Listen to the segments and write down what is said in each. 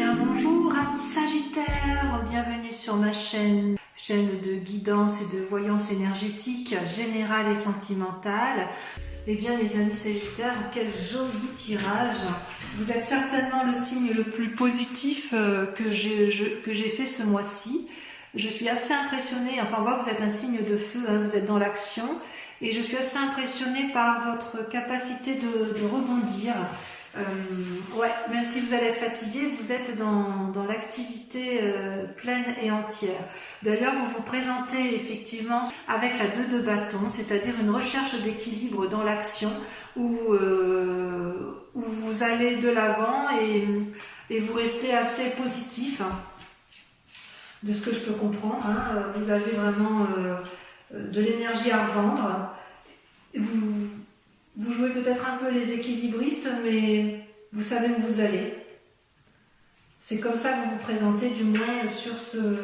bien bonjour amis Sagittaires, bienvenue sur ma chaîne de guidance et de voyance énergétique générale et sentimentale. Eh bien les amis Sagittaires, quel joli tirage. Vous êtes certainement le signe le plus positif que j'ai fait ce mois-ci. Je suis assez impressionnée, enfin on voit que vous êtes un signe de feu, hein, vous êtes dans l'action. Et je suis assez impressionnée par votre capacité de rebondir. Ouais, même si vous allez être fatigué, vous êtes dans l'activité pleine et entière. D'ailleurs, vous vous présentez effectivement avec la 2 de bâton, c'est-à-dire une recherche d'équilibre dans l'action où vous allez de l'avant et vous restez assez positif, hein, de ce que je peux comprendre. Hein. Vous avez vraiment de l'énergie à revendre. Vous jouez peut-être un peu les équilibristes, mais vous savez où vous allez. C'est comme ça que vous vous présentez, du moins sur ce...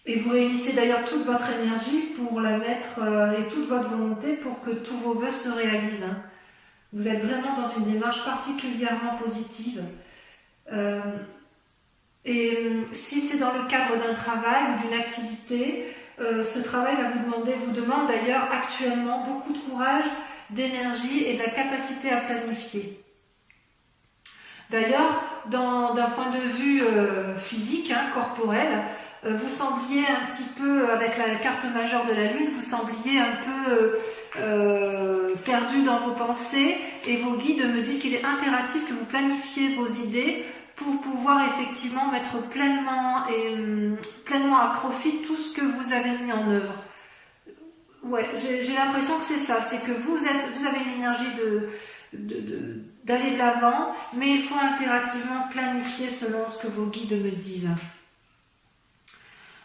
Et vous réunissez d'ailleurs toute votre énergie pour la mettre, et toute votre volonté pour que tous vos vœux se réalisent. Hein. Vous êtes vraiment dans une démarche particulièrement positive. Et si c'est dans le cadre d'un travail ou d'une activité, ce travail vous demande d'ailleurs actuellement beaucoup de courage, d'énergie et de la capacité à planifier. D'ailleurs, d'un point de vue physique, hein, corporel, vous sembliez un petit peu, avec la carte majeure de la Lune, vous sembliez un peu perdu dans vos pensées, et vos guides me disent qu'il est impératif que vous planifiez vos idées pour pouvoir effectivement mettre pleinement à profit tout ce que vous avez mis en œuvre. Ouais, j'ai l'impression que c'est ça, c'est que vous avez une énergie d'aller de l'avant, mais il faut impérativement planifier selon ce que vos guides me disent.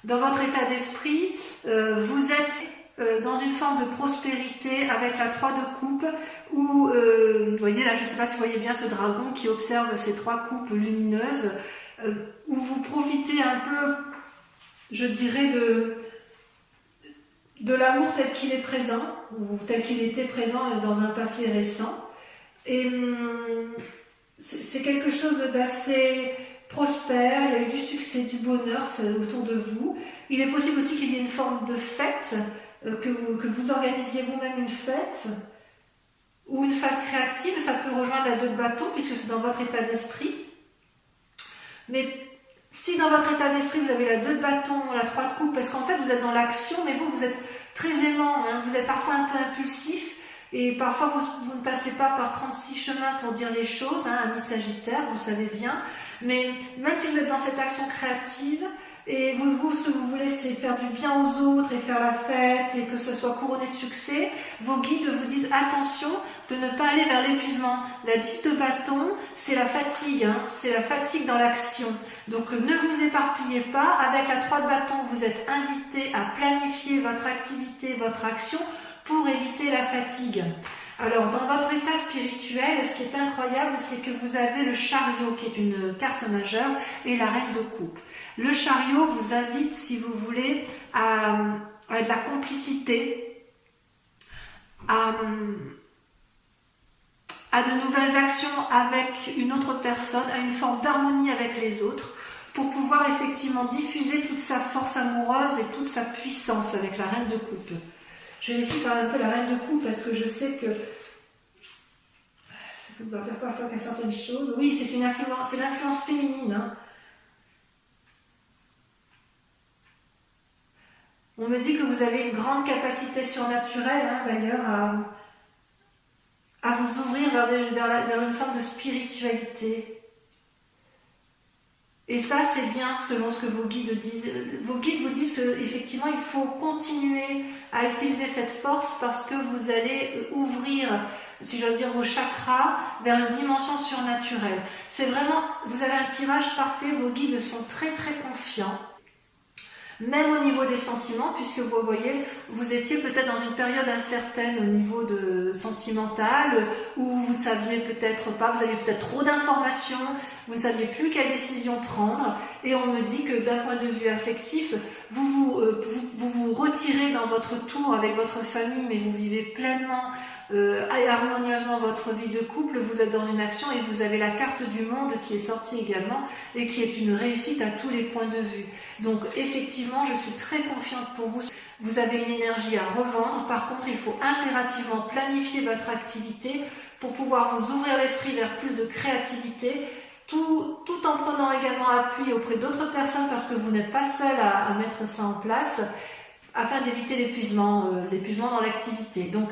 Dans votre état d'esprit, vous êtes dans une forme de prospérité avec la 3 de coupe où, vous voyez là, je ne sais pas si vous voyez bien ce dragon qui observe ces 3 coupes lumineuses, où vous profitez un peu, je dirais, de l'amour tel qu'il est présent, ou tel qu'il était présent dans un passé récent. Et c'est quelque chose d'assez prospère, il y a eu du succès, du bonheur autour de vous. Il est possible aussi qu'il y ait une forme de fête, que vous organisiez vous-même une fête, ou une phase créative, ça peut rejoindre la 2 de bâton, puisque c'est dans votre état d'esprit. Mais si dans votre état d'esprit, vous avez la 2 de bâton, la 3 de coupe, parce qu'en fait, vous êtes dans l'action, mais vous êtes très aimant, hein, vous êtes parfois un peu impulsif, et parfois, vous ne passez pas par 36 chemins pour dire les choses, hein, amis Sagittaire, vous le savez bien. Mais même si vous êtes dans cette action créative, et ce que vous voulez, c'est faire du bien aux autres et faire la fête et que ce soit couronné de succès, vos guides vous disent attention de ne pas aller vers l'épuisement. La 10 de bâton, c'est la fatigue, hein, c'est la fatigue dans l'action. Donc ne vous éparpillez pas. Avec la 3 de bâton, vous êtes invité à planifier votre activité, votre action pour éviter la fatigue. Alors, dans votre état spirituel, ce qui est incroyable, c'est que vous avez le chariot, qui est une carte majeure, et la reine de coupe. Le chariot vous invite, si vous voulez, à de la complicité, à de nouvelles actions avec une autre personne, à une forme d'harmonie avec les autres, pour pouvoir effectivement diffuser toute sa force amoureuse et toute sa puissance avec la reine de coupe. Je vérifie quand même un peu la reine de coupe parce que je sais que ça peut vouloir dire parfois qu'il y a certaines choses. Oui, c'est l'influence féminine. Hein. On me dit que vous avez une grande capacité surnaturelle, hein, d'ailleurs, à vous ouvrir vers une forme de spiritualité. Et ça, c'est bien selon ce que vos guides disent. Vos guides vous disent qu'effectivement, il faut continuer à utiliser cette force parce que vous allez ouvrir, si j'ose dire, vos chakras vers une dimension surnaturelle. C'est vraiment, vous avez un tirage parfait, vos guides sont très très confiants. Même au niveau des sentiments, puisque vous voyez, vous étiez peut-être dans une période incertaine au niveau sentimental, où vous ne saviez peut-être pas, vous aviez peut-être trop d'informations, vous ne saviez plus quelle décision prendre, et on me dit que d'un point de vue affectif, vous vous retirez dans votre tour avec votre famille, mais vous vivez pleinement harmonieusement votre vie de couple, vous êtes dans une action et vous avez la carte du monde qui est sortie également et qui est une réussite à tous les points de vue. Donc effectivement, je suis très confiante pour vous. Vous avez une énergie à revendre. Par contre, il faut impérativement planifier votre activité pour pouvoir vous ouvrir l'esprit vers plus de créativité, tout en prenant également appui auprès d'autres personnes parce que vous n'êtes pas seul à mettre ça en place, afin d'éviter l'épuisement dans l'activité. Donc,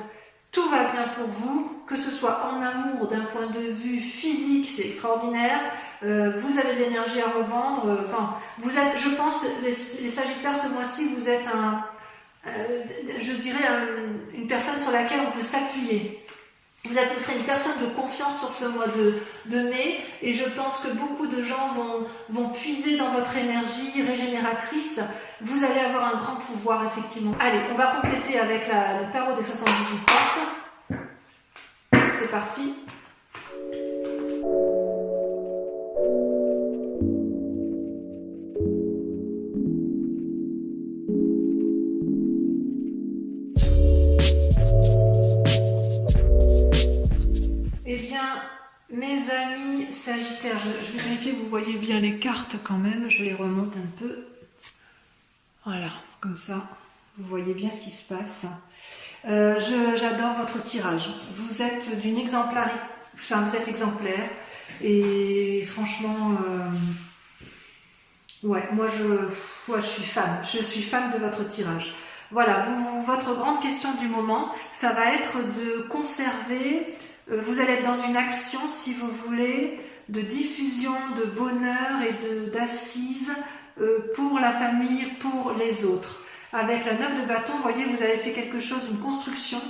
tout va bien pour vous, que ce soit en amour, d'un point de vue physique, c'est extraordinaire. Vous avez de l'énergie à revendre. Enfin, vous êtes, je pense, les Sagittaires, ce mois-ci, vous êtes je dirais, une personne sur laquelle on peut s'appuyer. Vous serez une personne de confiance sur ce mois de mai, et je pense que beaucoup de gens vont puiser dans votre énergie régénératrice. Vous allez avoir un grand pouvoir, effectivement. Allez, on va compléter avec le tarot des 78 cartes. C'est parti. Eh bien, mes amis Sagittaires, je vais vérifier, vous voyez bien les cartes quand même, je les remonte un peu. Voilà, comme ça, vous voyez bien ce qui se passe. J'adore votre tirage. Vous êtes d'une exemplarité, enfin vous êtes exemplaire, et franchement, ouais, moi je suis fan. Je suis fan de votre tirage. Voilà, votre grande question du moment, ça va être de conserver. Vous allez être dans une action, si vous voulez, de diffusion, de bonheur et d'assises pour la famille, pour les autres. Avec la 9 de bâton, vous voyez, vous avez fait quelque chose, une construction,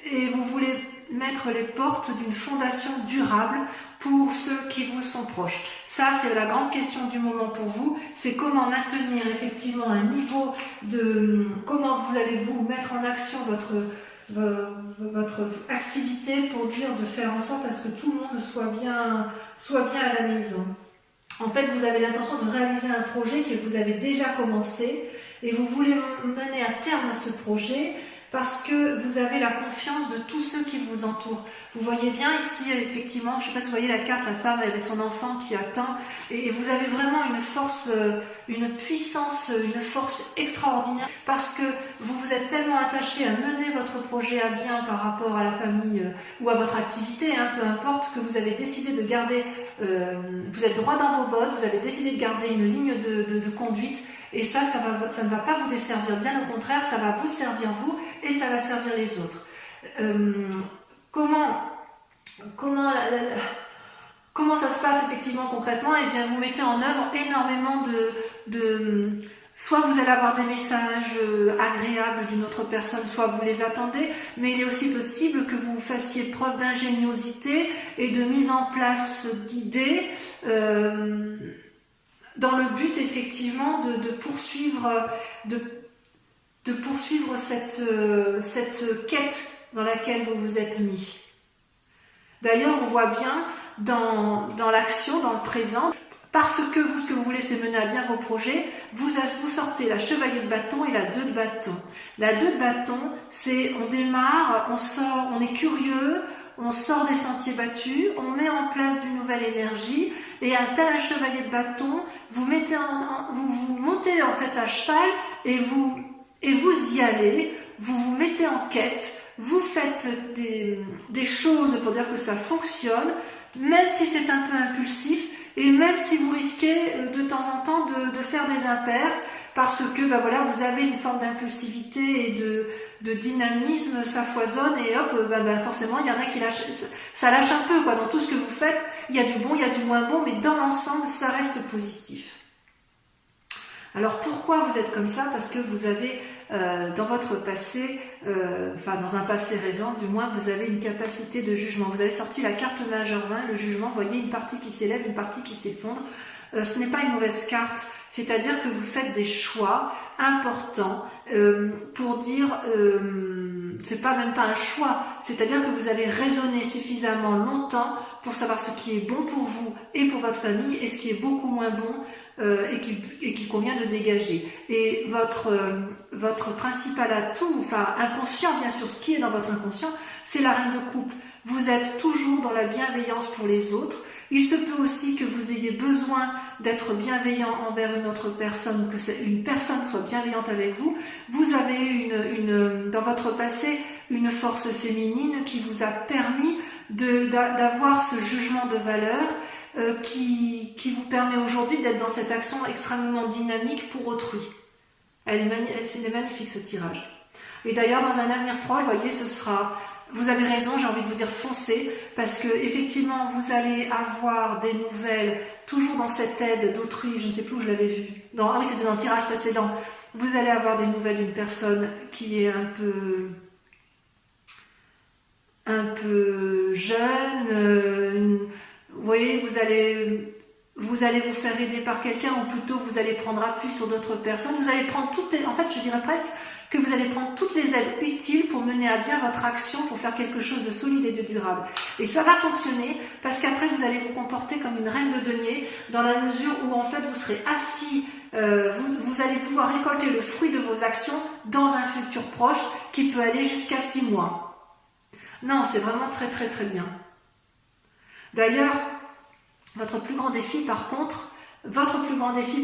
et vous voulez mettre les portes d'une fondation durable pour ceux qui vous sont proches. Ça, c'est la grande question du moment pour vous, c'est comment maintenir effectivement un niveau comment vous allez vous mettre en action votre activité pour de faire en sorte à ce que tout le monde soit bien à la maison. En fait, vous avez l'intention de réaliser un projet que vous avez déjà commencé et vous voulez mener à terme ce projet parce que vous avez la confiance de tous ceux qui vous entourent. Vous voyez bien ici, effectivement, je ne sais pas si vous voyez la carte, la femme avec son enfant qui attend, et vous avez vraiment une force, une puissance, une force extraordinaire, parce que vous vous êtes tellement attaché à mener votre projet à bien par rapport à la famille ou à votre activité, peu importe, que vous avez décidé de garder, vous êtes droit dans vos bottes, vous avez décidé de garder une ligne de conduite, et ça ne va pas vous desservir, bien au contraire, ça va vous servir vous, et ça va servir les autres. Comment ça se passe effectivement concrètement? Eh bien, vous mettez en œuvre énormément soit vous allez avoir des messages agréables d'une autre personne, soit vous les attendez, mais il est aussi possible que vous fassiez preuve d'ingéniosité et de mise en place d'idées dans le but effectivement de poursuivre cette quête dans laquelle vous vous êtes mis. D'ailleurs, on voit bien dans l'action, dans le présent, parce que ce que vous voulez, c'est mener à bien vos projets, vous sortez la chevalier de bâton et la 2 de bâton. La 2 de bâton, c'est on démarre, on sort, on est curieux, on sort des sentiers battus, on met en place d'une nouvelle énergie, et à tel chevalier de bâton, vous montez en fait à cheval et vous y allez, vous vous mettez en quête, vous faites des choses pour dire que ça fonctionne, même si c'est un peu impulsif, et même si vous risquez de temps en temps de faire des impairs, parce que vous avez une forme d'impulsivité et de dynamisme, ça foisonne, et hop, forcément, il y en a qui lâchent, ça lâche un peu, dans tout ce que vous faites, il y a du bon, il y a du moins bon, mais dans l'ensemble, ça reste positif. Alors pourquoi vous êtes comme ça? Parce que vous avez dans votre passé, dans un passé récent, du moins, vous avez une capacité de jugement. Vous avez sorti la carte majeure 20, le jugement, vous voyez une partie qui s'élève, une partie qui s'effondre. Ce n'est pas une mauvaise carte, c'est-à-dire que vous faites des choix importants pour dire, c'est pas même pas un choix, c'est-à-dire que vous allez raisonner suffisamment longtemps pour savoir ce qui est bon pour vous et pour votre famille et ce qui est beaucoup moins bon et qu'il convient de dégager. Et votre principal atout, enfin inconscient bien sûr, ce qui est dans votre inconscient, c'est la reine de coupe. Vous êtes toujours dans la bienveillance pour les autres. Il se peut aussi que vous ayez besoin d'être bienveillant envers une autre personne, que une personne soit bienveillante avec vous. Vous avez eu dans votre passé une force féminine qui vous a permis d'avoir ce jugement de valeur qui vous permet aujourd'hui d'être dans cette action extrêmement dynamique pour autrui. C'est magnifique ce tirage. Et d'ailleurs, dans un avenir proche, vous voyez, vous avez raison, j'ai envie de vous dire foncez, parce que effectivement, vous allez avoir des nouvelles, toujours dans cette aide d'autrui, je ne sais plus où je l'avais vu. Ah oui, c'était dans le tirage précédent. Vous allez avoir des nouvelles d'une personne qui est un peu jeune, vous voyez, vous allez vous faire aider par quelqu'un, ou plutôt vous allez prendre appui sur d'autres personnes, vous allez prendre en fait je dirais presque que vous allez prendre toutes les aides utiles pour mener à bien votre action, pour faire quelque chose de solide et de durable. Et ça va fonctionner, parce qu'après vous allez vous comporter comme une reine de denier, dans la mesure où en fait vous serez assis, vous allez pouvoir récolter le fruit de vos actions dans un futur proche, qui peut aller jusqu'à 6 mois. Non, c'est vraiment très très très bien. D'ailleurs, votre plus grand défi par contre,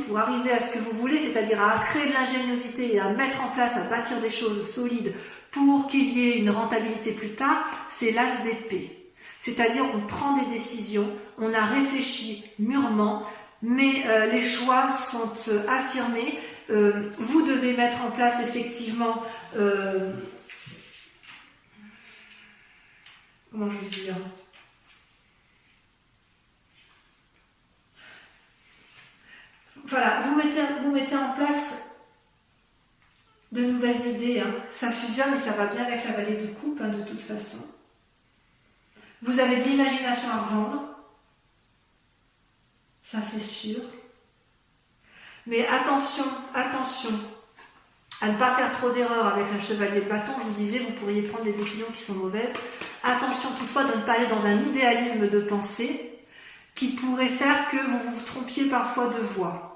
pour arriver à ce que vous voulez, c'est-à-dire à créer de l'ingéniosité et à mettre en place, à bâtir des choses solides pour qu'il y ait une rentabilité plus tard, c'est l'as d'épée. C'est-à-dire on prend des décisions, on a réfléchi mûrement, mais les choix sont affirmés. Vous devez mettre en place effectivement... comment je vais dire ? Voilà, vous mettez en place de nouvelles idées. Ça fusionne et ça va bien avec la vallée de coupe, de toute façon. Vous avez de l'imagination à revendre. Ça, c'est sûr. Mais attention à ne pas faire trop d'erreurs avec un chevalier de bâton. Je vous disais, vous pourriez prendre des décisions qui sont mauvaises. Attention toutefois de ne pas aller dans un idéalisme de pensée qui pourrait faire que vous vous trompiez parfois de voie.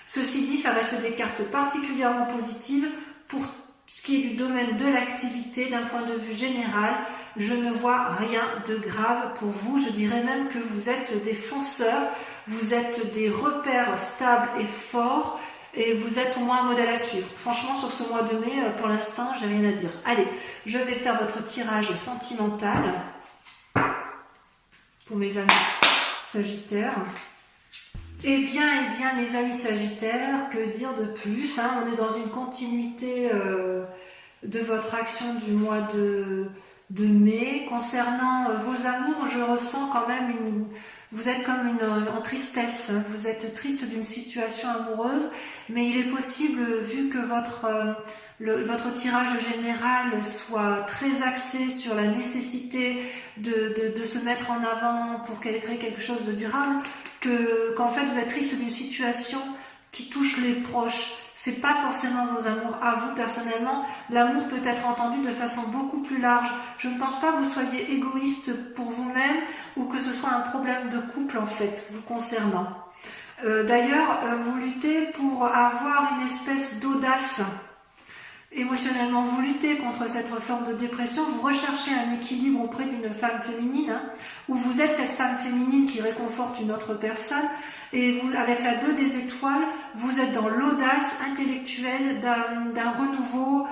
Ceci dit, ça reste des cartes particulièrement positives pour ce qui est du domaine de l'activité. D'un point de vue général, je ne vois rien de grave pour vous. Je dirais même que vous êtes des fonceurs, vous êtes des repères stables et forts, et vous êtes pour moi un modèle à suivre. Franchement, sur ce mois de mai, pour l'instant, j'ai rien à dire. Allez, je vais faire votre tirage sentimental pour mes amis Sagittaires. Eh bien, mes amis Sagittaires, que dire de plus, on est dans une continuité de votre action du mois de mai. Concernant vos amours, je ressens quand même vous êtes comme en tristesse. Vous êtes triste d'une situation amoureuse, mais il est possible, vu que votre tirage général soit très axé sur la nécessité de se mettre en avant pour créer quelque chose de durable, qu'en fait vous êtes triste d'une situation qui touche les proches. C'est pas forcément vos amours à vous personnellement. L'amour peut être entendu de façon beaucoup plus large. Je ne pense pas que vous soyez égoïste pour vous-même ou que ce soit un problème de couple en fait, vous concernant. D'ailleurs, vous luttez pour avoir une espèce d'audace émotionnellement. Vous luttez contre cette forme de dépression. Vous recherchez un équilibre auprès d'une femme féminine, où vous êtes cette femme féminine qui réconforte une autre personne. Et vous, avec la 2 des étoiles, vous êtes dans l'audace intellectuelle d'un renouveau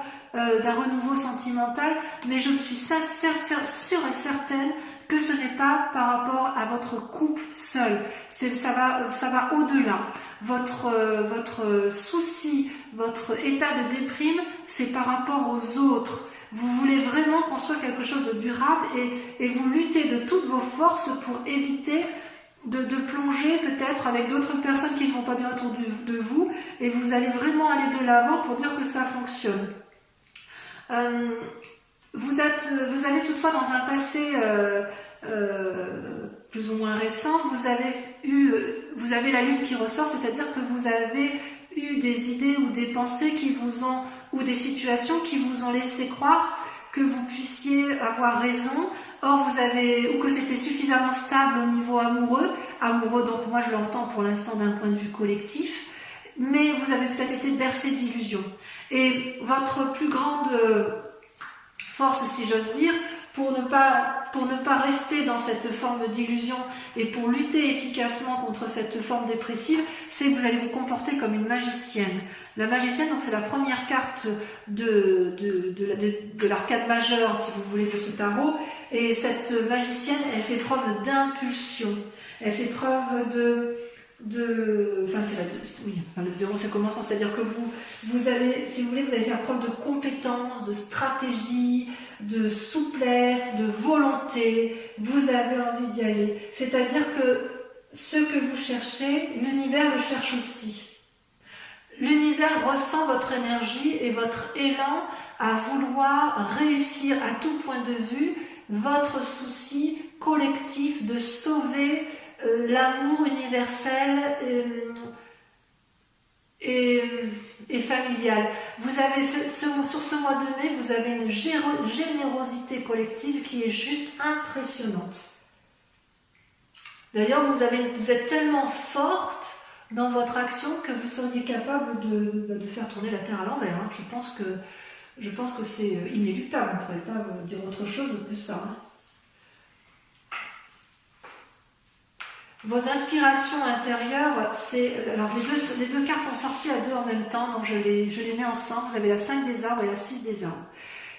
sentimental. Mais je suis sûre et certaine que ce n'est pas par rapport à votre couple seul. Ça va au-delà. Votre souci, votre état de déprime, c'est par rapport aux autres. Vous voulez vraiment construire quelque chose de durable et vous luttez de toutes vos forces pour éviter de plonger peut-être avec d'autres personnes qui ne vont pas bien autour de vous, et vous allez vraiment aller de l'avant pour dire que ça fonctionne. Vous avez toutefois dans un passé plus ou moins récent, vous avez la lune qui ressort, c'est-à-dire que vous avez eu des idées ou des pensées ou des situations qui vous ont laissé croire que vous puissiez avoir raison or ou que c'était suffisamment stable au niveau amoureux, donc moi je l'entends pour l'instant d'un point de vue collectif, mais vous avez peut-être été bercé d'illusions. Et votre plus grande force, si j'ose dire, pour ne pas rester dans cette forme d'illusion et pour lutter efficacement contre cette forme dépressive, c'est que vous allez vous comporter comme une magicienne. La magicienne, donc c'est la première carte de l'arcade majeure, si vous voulez, de ce tarot. Et cette magicienne, elle fait preuve d'impulsion. Elle fait preuve le zéro, ça commence, c'est-à-dire que vous allez, si vous voulez, vous allez faire preuve de compétence, de stratégie, de souplesse, de volonté. Vous avez envie d'y aller. C'est-à-dire que ce que vous cherchez, l'univers le cherche aussi. L'univers ressent votre énergie et votre élan à vouloir réussir à tout point de vue votre souci collectif de sauver l'amour universel et familial. Vous avez sur ce mois de mai, vous avez une générosité collective qui est juste impressionnante. D'ailleurs, vous êtes tellement forte dans votre action que vous seriez capable de faire tourner la Terre à l'envers. Hein. Je pense que c'est inéluctable. On ne pourrait pas dire autre chose que ça. Hein. Vos inspirations intérieures, alors les deux cartes sont sorties à deux en même temps, donc je les mets ensemble. Vous avez la 5 des arbres et la 6 des arbres.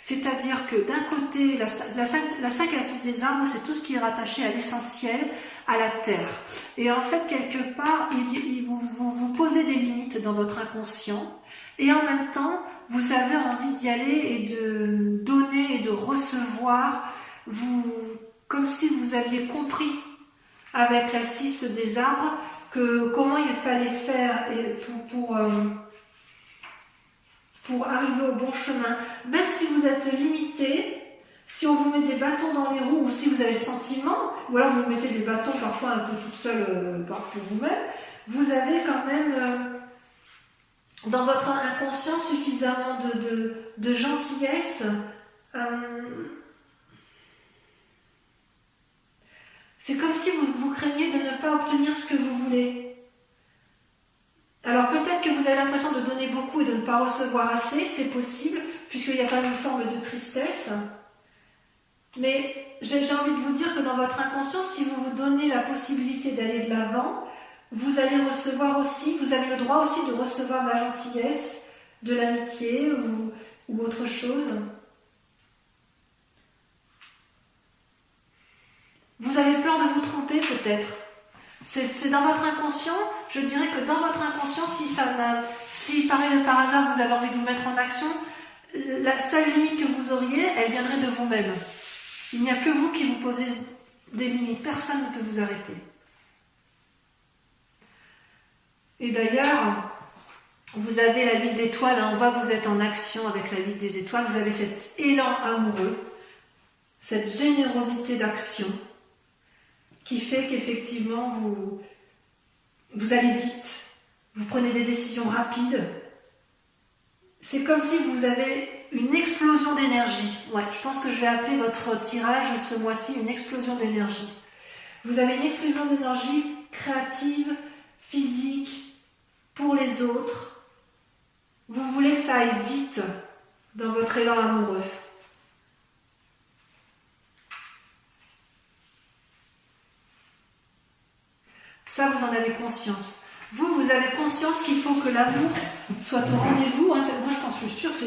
C'est-à-dire que d'un côté, la 5 et la 6 des arbres, c'est tout ce qui est rattaché à l'essentiel, à la terre. Et en fait, quelque part, vous posez des limites dans votre inconscient, et en même temps, vous avez envie d'y aller et de donner et de recevoir, comme si vous aviez compris avec la 6 des arbres comment il fallait faire pour arriver au bon chemin. Même si vous êtes limité, si on vous met des bâtons dans les roues, ou si vous avez le sentiment, ou alors vous mettez des bâtons parfois un peu toute seule pour vous-même, vous avez quand même dans votre inconscient suffisamment de gentillesse. C'est comme si vous craigniez de ne pas obtenir ce que vous voulez. Alors peut-être que vous avez l'impression de donner beaucoup et de ne pas recevoir assez, c'est possible, puisqu'il y a quand même une forme de tristesse. Mais j'ai envie de vous dire que dans votre inconscient, si vous vous donnez la possibilité d'aller de l'avant, vous allez recevoir aussi, vous avez le droit aussi de recevoir de la gentillesse, de l'amitié ou autre chose. Vous avez peur de vous tromper peut-être. C'est dans votre inconscient, je dirais que dans votre inconscient, si par hasard vous avez envie de vous mettre en action, la seule limite que vous auriez, elle viendrait de vous-même. Il n'y a que vous qui vous posez des limites, personne ne peut vous arrêter. Et d'ailleurs, vous avez la 8 d'étoiles, hein, on voit que vous êtes en action avec la 8 des étoiles, vous avez cet élan amoureux, cette générosité d'action, qui fait qu'effectivement vous allez vite, vous prenez des décisions rapides. C'est comme si vous avez une explosion d'énergie. Ouais, je pense que je vais appeler votre tirage ce mois-ci une explosion d'énergie. Vous avez une explosion d'énergie créative, physique, pour les autres. Vous voulez que ça aille vite dans votre élan amoureux. Ça, vous en avez conscience. Vous avez conscience qu'il faut que l'amour soit au rendez-vous. Hein. Moi, je suis sûre que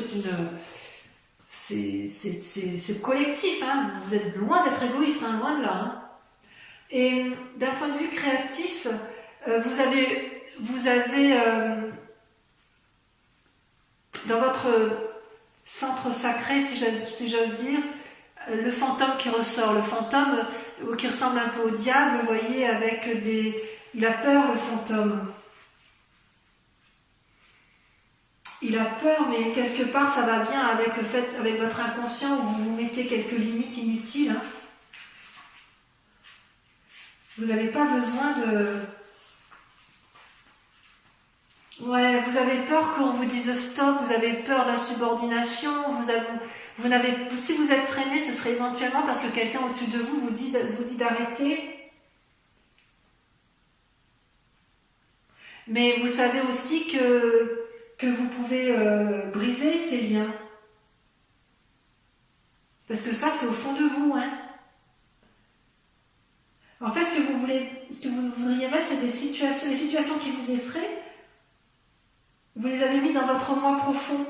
c'est collectif. Hein. Vous êtes loin d'être égoïste, hein, loin de là. Hein. Et d'un point de vue créatif, vous avez dans votre centre sacré, si j'ose dire, le fantôme qui ressort. Le fantôme qui ressemble un peu au diable, vous voyez, avec il a peur, le fantôme. Il a peur, mais quelque part, ça va bien avec avec votre inconscient, où vous vous mettez quelques limites inutiles. Hein. Vous n'avez pas besoin de... Ouais, vous avez peur qu'on vous dise stop, vous avez peur de la subordination, Si vous êtes freiné, ce serait éventuellement parce que quelqu'un au-dessus de vous vous dit d'arrêter. Mais vous savez aussi que vous pouvez briser ces liens. Parce que ça, c'est au fond de vous, hein. En fait, ce que vous voudriez mettre, c'est les situations qui vous effraient. Vous les avez mis dans votre moi profond.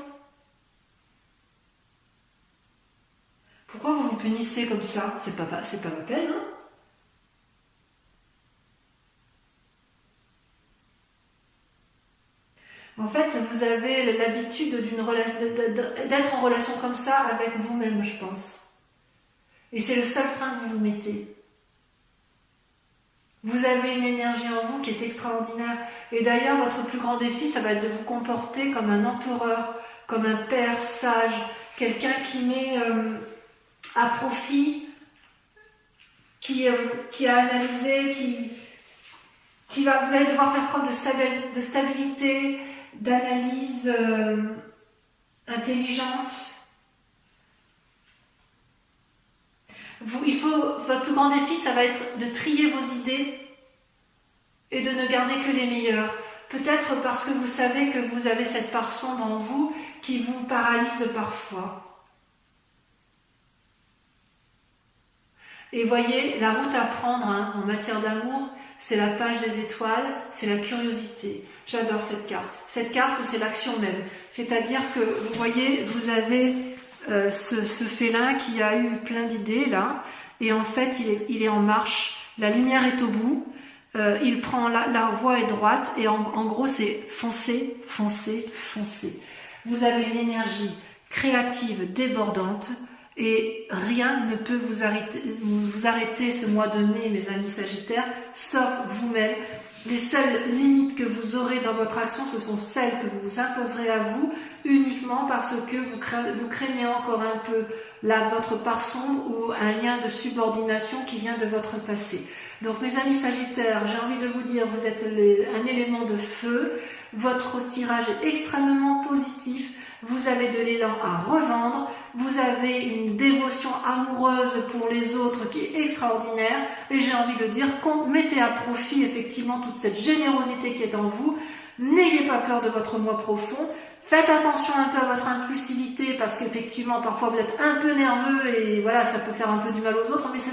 Pourquoi vous vous punissez comme ça? C'est pas la peine, hein. En fait, vous avez l'habitude d'être en relation comme ça avec vous-même, je pense. Et c'est le seul frein que vous vous mettez. Vous avez une énergie en vous qui est extraordinaire. Et d'ailleurs, votre plus grand défi, ça va être de vous comporter comme un empereur, comme un père sage, quelqu'un qui met à profit, qui a analysé, vous allez devoir faire preuve de stabilité, d'analyse intelligente. Votre plus grand défi, ça va être de trier vos idées et de ne garder que les meilleures. Peut-être parce que vous savez que vous avez cette part sombre en vous qui vous paralyse parfois. Et voyez, la route à prendre en matière d'amour, c'est la page des étoiles, c'est la curiosité. J'adore cette carte. Cette carte, c'est l'action même. C'est-à-dire que, vous voyez, vous avez ce félin qui a eu plein d'idées, là, et en fait, il est en marche. La lumière est au bout. Il prend la voie est droite, et en gros, c'est foncer, foncer, foncer. Vous avez une énergie créative, débordante, et rien ne peut vous arrêter ce mois de mai, mes amis Sagittaires, sauf vous-même. Les seules limites que vous aurez dans votre action, ce sont celles que vous vous imposerez à vous, uniquement parce que vous craignez encore un peu votre part sombre ou un lien de subordination qui vient de votre passé. Donc mes amis Sagittaires, j'ai envie de vous dire, vous êtes un élément de feu, votre tirage est extrêmement positif, vous avez de l'élan à revendre, vous avez une dévotion amoureuse pour les autres qui est extraordinaire, et j'ai envie de dire, mettez à profit effectivement toute cette générosité qui est en vous, n'ayez pas peur de votre moi profond, faites attention un peu à votre impulsivité, parce qu'effectivement parfois vous êtes un peu nerveux, et voilà, ça peut faire un peu du mal aux autres, mais ça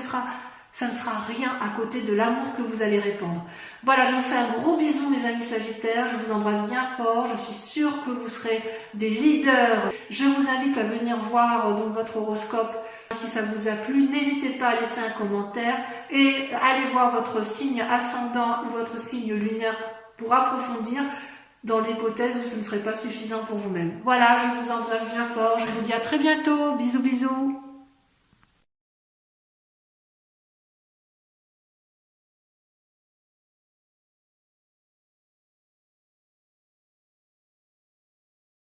ne sera rien à côté de l'amour que vous allez répandre. Voilà, je vous fais un gros bisou mes amis Sagittaires, je vous embrasse bien fort, je suis sûre que vous serez des leaders. Je vous invite à venir voir donc votre horoscope. Si ça vous a plu, n'hésitez pas à laisser un commentaire et allez voir votre signe ascendant ou votre signe lunaire pour approfondir dans l'hypothèse où ce ne serait pas suffisant pour vous-même. Voilà, je vous embrasse bien fort, je vous dis à très bientôt, bisous bisous.